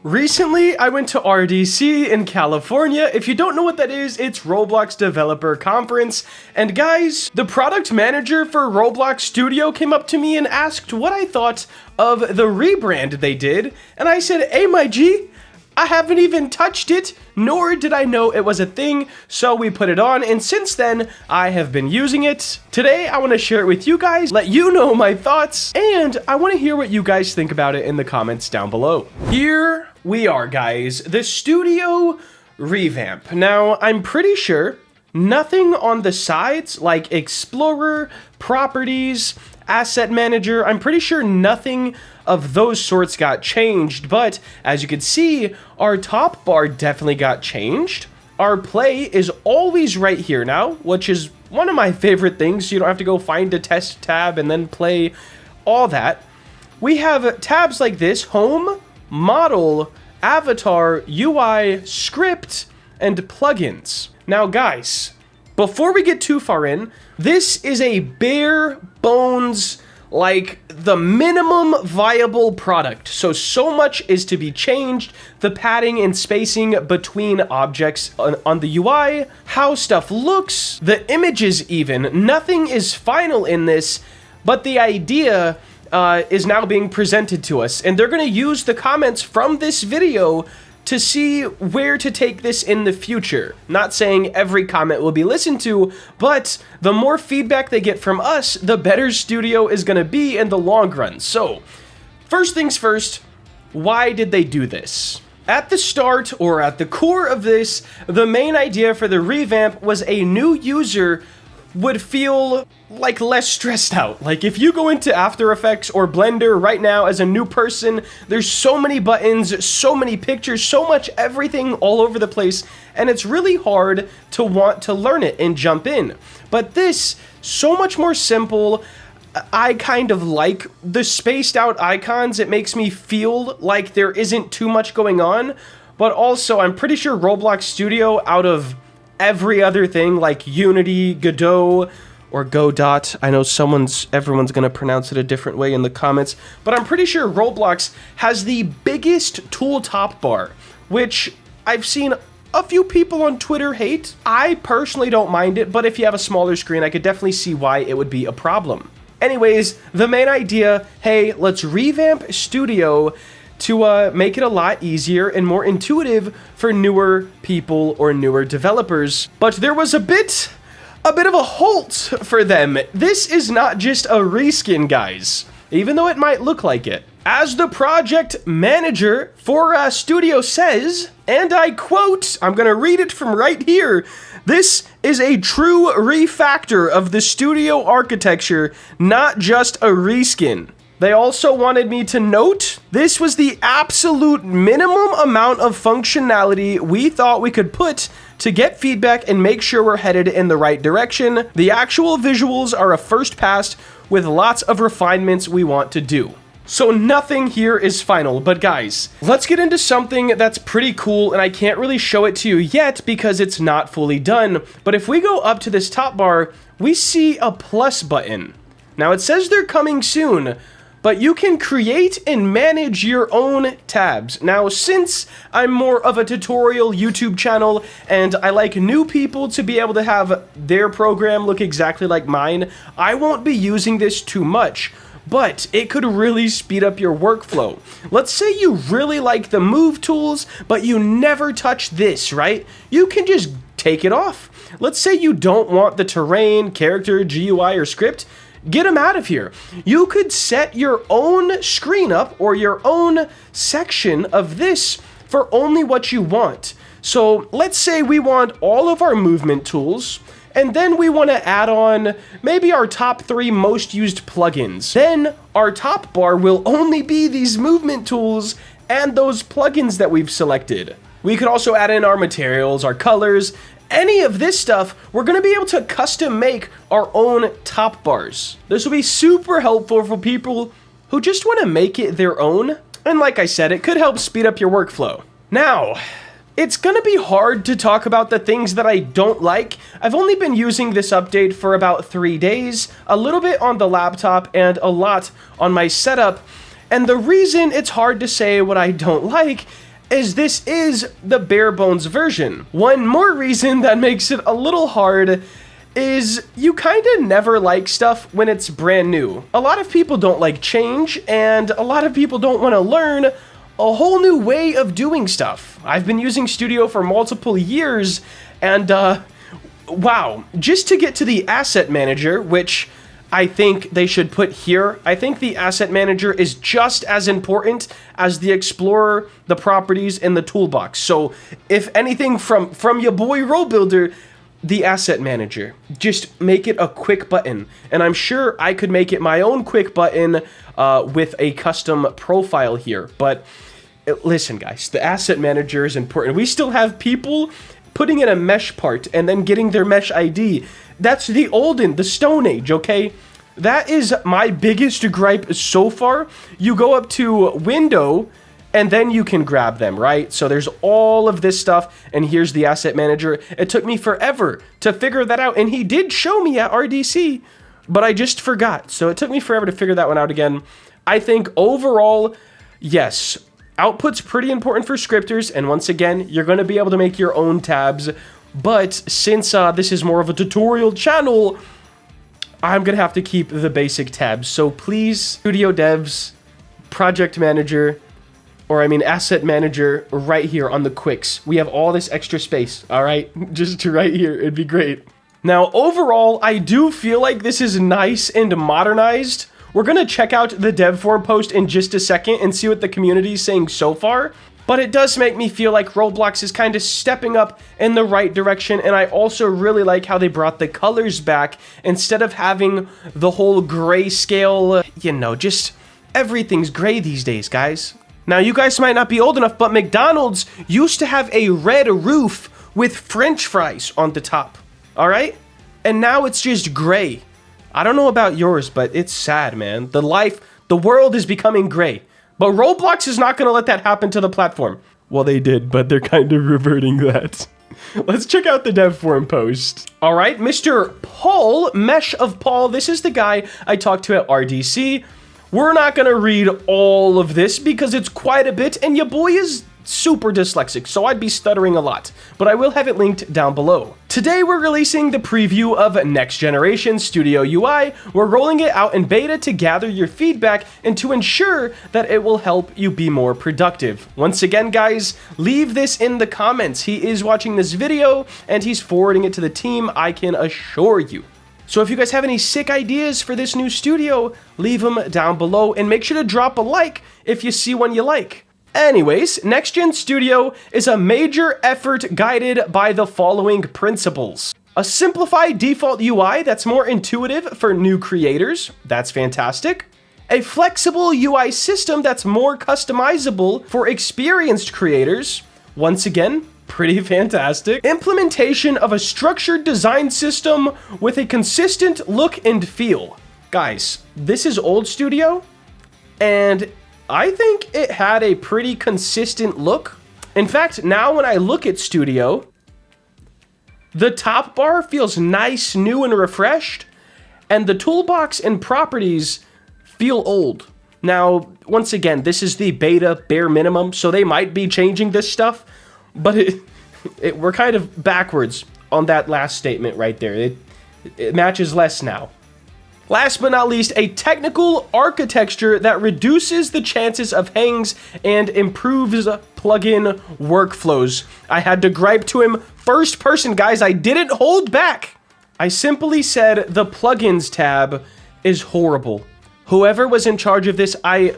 Recently, I went to RDC in California. If you don't know what that is, it's Roblox Developer Conference. And guys, the product manager for Roblox Studio came up to me and asked what I thought of the rebrand they did. And I said, hey, my G, I haven't even touched it, nor did I know it was a thing, so we put it on, and since then, I have been using it. Today, I want to share it with you guys, let you know my thoughts, and I want to hear what you guys think about it in the comments down below. Here we are, guys, the studio revamp. Now, I'm pretty sure nothing on the sides, like Explorer, Properties, Asset Manager, I'm pretty sure nothing of those sorts got changed, but as you can see, our top bar definitely got changed. Our play is always right here now, which is one of my favorite things. You don't have to go find a test tab and then play all that. We have tabs like this: home, model, avatar, UI, script, and plugins. Now guys, before we get too far in, this is a bare bones, like the minimum viable product. So much is to be changed. The padding and spacing between objects on the UI, how stuff looks, the images even. Nothing is final in this, but the idea is now being presented to us. And they're gonna use the comments from this video to see where to take this in the future. Not saying every comment will be listened to, but the more feedback they get from us, the better Studio is gonna be in the long run. So, first things first, why did they do this? At the start, or at the core of this, the main idea for the revamp was a new user would feel like less stressed out. Like if you go into After Effects or Blender right now as a new person, there's so many buttons, so many pictures, so much everything all over the place, and it's really hard to want to learn it and jump in. But this, so much more simple. I kind of like the spaced out icons. It makes me feel like there isn't too much going on, but also I'm pretty sure Roblox Studio, out of every other thing like Unity, Godot, or Godot, I know everyone's gonna pronounce it a different way in the comments, but I'm pretty sure Roblox has the biggest tool top bar, which I've seen a few people on Twitter hate. I personally don't mind it, but if you have a smaller screen, I could definitely see why it would be a problem. Anyways, the main idea, hey, let's revamp Studio to make it a lot easier and more intuitive for newer people or newer developers. But there was a bit of a halt for them. This is not just a reskin, guys, even though it might look like it. As the project manager for Studio says, and I quote, I'm gonna read it from right here, "This is a true refactor of the Studio architecture, not just a reskin." They also wanted me to note, this was the absolute minimum amount of functionality we thought we could put to get feedback and make sure we're headed in the right direction. The actual visuals are a first pass with lots of refinements we want to do. So nothing here is final, but guys, let's get into something that's pretty cool, and I can't really show it to you yet because it's not fully done. But if we go up to this top bar, we see a plus button. Now it says they're coming soon, but you can create and manage your own tabs. Now, since I'm more of a tutorial YouTube channel and I like new people to be able to have their program look exactly like mine, I won't be using this too much, but it could really speed up your workflow. Let's say you really like the move tools, but you never touch this, right? You can just take it off. Let's say you don't want the terrain, character, GUI, or script. Get them out of here. You could set your own screen up or your own section of this for only what you want. So let's say we want all of our movement tools, and then we want to add on maybe our top 3 most used plugins. Then our top bar will only be these movement tools and those plugins that we've selected. We could also add in our materials, our colors, any of this stuff. We're going to be able to custom make our own top bars. This will be super helpful for people who just want to make it their own. And like I said, it could help speed up your workflow. Now, it's going to be hard to talk about the things that I don't like. I've only been using this update for about 3 days, a little bit on the laptop and a lot on my setup. And the reason it's hard to say what I don't like is this is the bare bones version. One more reason that makes it a little hard is you kind of never like stuff when it's brand new. A lot of people don't like change, and a lot of people don't want to learn a whole new way of doing stuff. I've been using Studio for multiple years, and wow, just to get to the asset manager, which I think they should put here. I think the asset manager is just as important as the explorer, the properties, and the toolbox. So if anything from your boy RoleBuilder, the asset manager, just make it a quick button. And I'm sure I could make it my own quick button with a custom profile here. But listen, guys, the asset manager is important. We still have people putting in a mesh part and then getting their mesh ID. That's the Stone Age, okay? That is my biggest gripe so far. You go up to window and then you can grab them, right? So there's all of this stuff, and here's the asset manager. It took me forever to figure that out, and he did show me at RDC, but I just forgot. So it took me forever to figure that one out again. I think overall, yes, output's pretty important for scripters, and once again, you're going to be able to make your own tabs, but since this is more of a tutorial channel, I'm going to have to keep the basic tabs. So please, studio devs, project manager, asset manager right here on the quicks. We have all this extra space, all right? Just right here, it'd be great. Now, overall, I do feel like this is nice and modernized. We're gonna check out the dev forum post in just a second and see what the community is saying so far. But it does make me feel like Roblox is kind of stepping up in the right direction, and I also really like how they brought the colors back instead of having the whole grayscale, just everything's gray these days, guys. Now, you guys might not be old enough, but McDonald's used to have a red roof with French fries on the top, all right? And now it's just gray. I don't know about yours, but it's sad, man. The world is becoming gray. But Roblox is not going to let that happen to the platform. Well, they did, but they're kind of reverting that. Let's check out the dev forum post. All right, Mr. Paul, Mesh of Paul. This is the guy I talked to at RDC. We're not going to read all of this because it's quite a bit, and your boy is super dyslexic, so I'd be stuttering a lot, but I will have it linked down below. Today we're releasing the preview of Next Generation Studio UI. We're rolling it out in beta to gather your feedback and to ensure that it will help you be more productive. Once again, guys, leave this in the comments. He is watching this video and he's forwarding it to the team, I can assure you. So if you guys have any sick ideas for this new studio, leave them down below and make sure to drop a like if you see one you like. Anyways, Next Gen Studio is a major effort guided by the following principles. A simplified default UI that's more intuitive for new creators. That's fantastic. A flexible UI system that's more customizable for experienced creators. Once again, pretty fantastic. Implementation of a structured design system with a consistent look and feel. Guys, this is old Studio, and I think it had a pretty consistent look. In fact, now when I look at Studio, the top bar feels nice, new, and refreshed, and the toolbox and properties feel old. Now, once again, this is the beta bare minimum, so they might be changing this stuff, but we're kind of backwards on that last statement right there. It matches less now. Last but not least, a technical architecture that reduces the chances of hangs and improves plugin workflows. I had to gripe to him first person, guys. I didn't hold back. I simply said the plugins tab is horrible. Whoever was in charge of this, I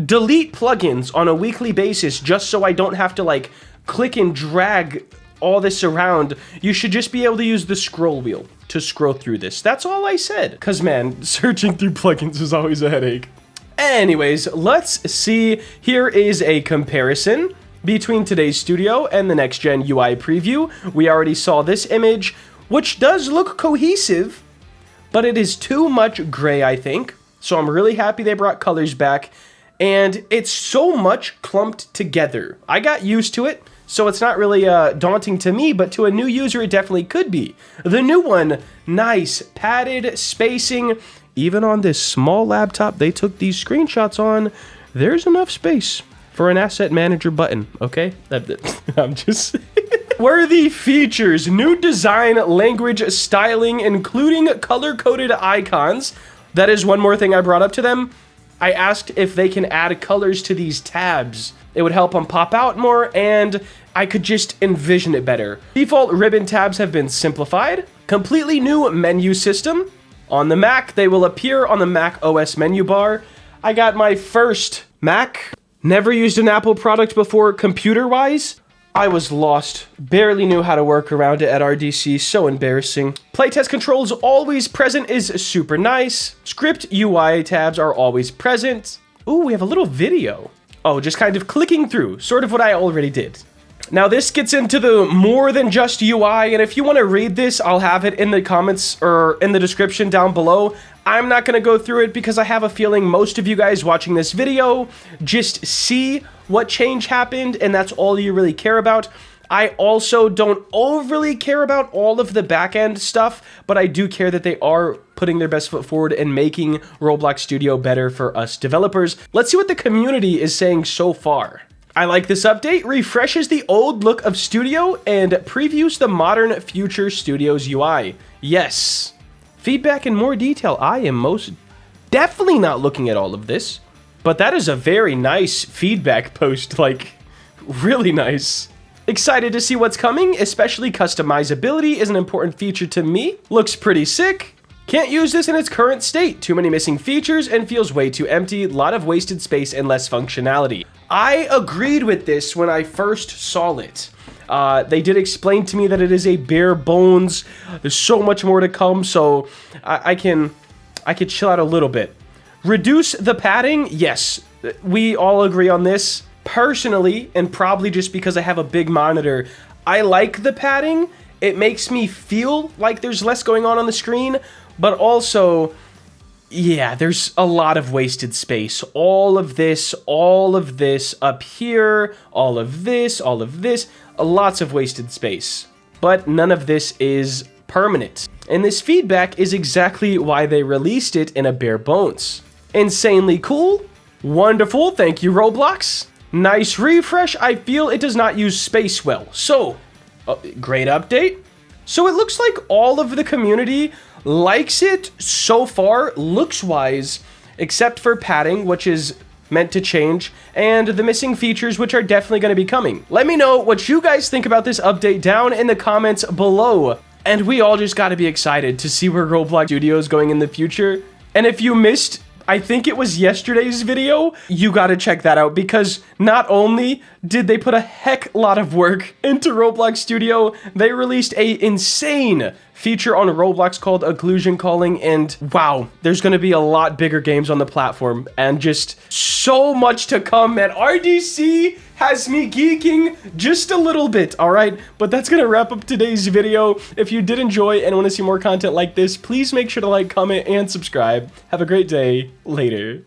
delete plugins on a weekly basis just so I don't have to click and drag all this around. You should just be able to use the scroll wheel to scroll through this. That's all I said. Cause man, searching through plugins is always a headache. Anyways, let's see. Here is a comparison between today's Studio and the Next Gen UI preview. We already saw this image, which does look cohesive, but it is too much gray, I think. So I'm really happy they brought colors back, and it's so much clumped together. I got used to it, so it's not really daunting to me, but to a new user, it definitely could be. The new one, nice, padded spacing. Even on this small laptop they took these screenshots on, there's enough space for an asset manager button, okay? I'm just... Worthy features, new design, language, styling, including color-coded icons. That is one more thing I brought up to them. I asked if they can add colors to these tabs. It would help them pop out more, and I could just envision it better. Default ribbon tabs have been simplified. Completely new menu system. On the Mac, they will appear on the Mac OS menu bar. I got my first Mac. Never used an Apple product before computer-wise. I was lost. Barely knew how to work around it at RDC. So embarrassing. Playtest controls always present is super nice. Script UI tabs are always present. Ooh, we have a little video. Oh, just kind of clicking through. Sort of what I already did. Now this gets into the more than just UI, and if you want to read this, I'll have it in the comments or in the description down below. I'm not going to go through it because I have a feeling most of you guys watching this video just see what change happened, and that's all you really care about. I also don't overly care about all of the back-end stuff, but I do care that they are putting their best foot forward and making Roblox Studio better for us developers. Let's see what the community is saying so far. I like this update, refreshes the old look of Studio and previews the modern future Studio's UI. Yes. Feedback in more detail. I am most definitely not looking at all of this, but that is a very nice feedback post, like really nice. Excited to see what's coming, especially customizability is an important feature to me. Looks pretty sick. Can't use this in its current state. Too many missing features and feels way too empty. A lot of wasted space and less functionality. I agreed with this when I first saw it. They did explain to me that it is a bare bones. There's so much more to come, so I could chill out a little bit. Reduce the padding. Yes, we all agree on this. Personally, and probably just because I have a big monitor, I like the padding. It makes me feel like there's less going on the screen, but also, yeah, there's a lot of wasted space. All of this up here, all of this, lots of wasted space. But none of this is permanent. And this feedback is exactly why they released it in a bare bones. Insanely cool. Wonderful. Thank you, Roblox. Nice refresh. I feel it does not use space well. So, great update. So it looks like all of the community likes it so far, looks-wise, except for padding, which is meant to change, and the missing features, which are definitely going to be coming. Let me know what you guys think about this update down in the comments below. And we all just got to be excited to see where Roblox Studio is going in the future. And if you missed, I think it was yesterday's video, you gotta check that out, because not only did they put a heck lot of work into Roblox Studio, they released a insane feature on Roblox called Occlusion Calling, and wow, there's gonna be a lot bigger games on the platform, and just so much to come, and RDC has me geeking just a little bit, alright? But that's gonna wrap up today's video. If you did enjoy and want to see more content like this, please make sure to like, comment, and subscribe. Have a great day. Later.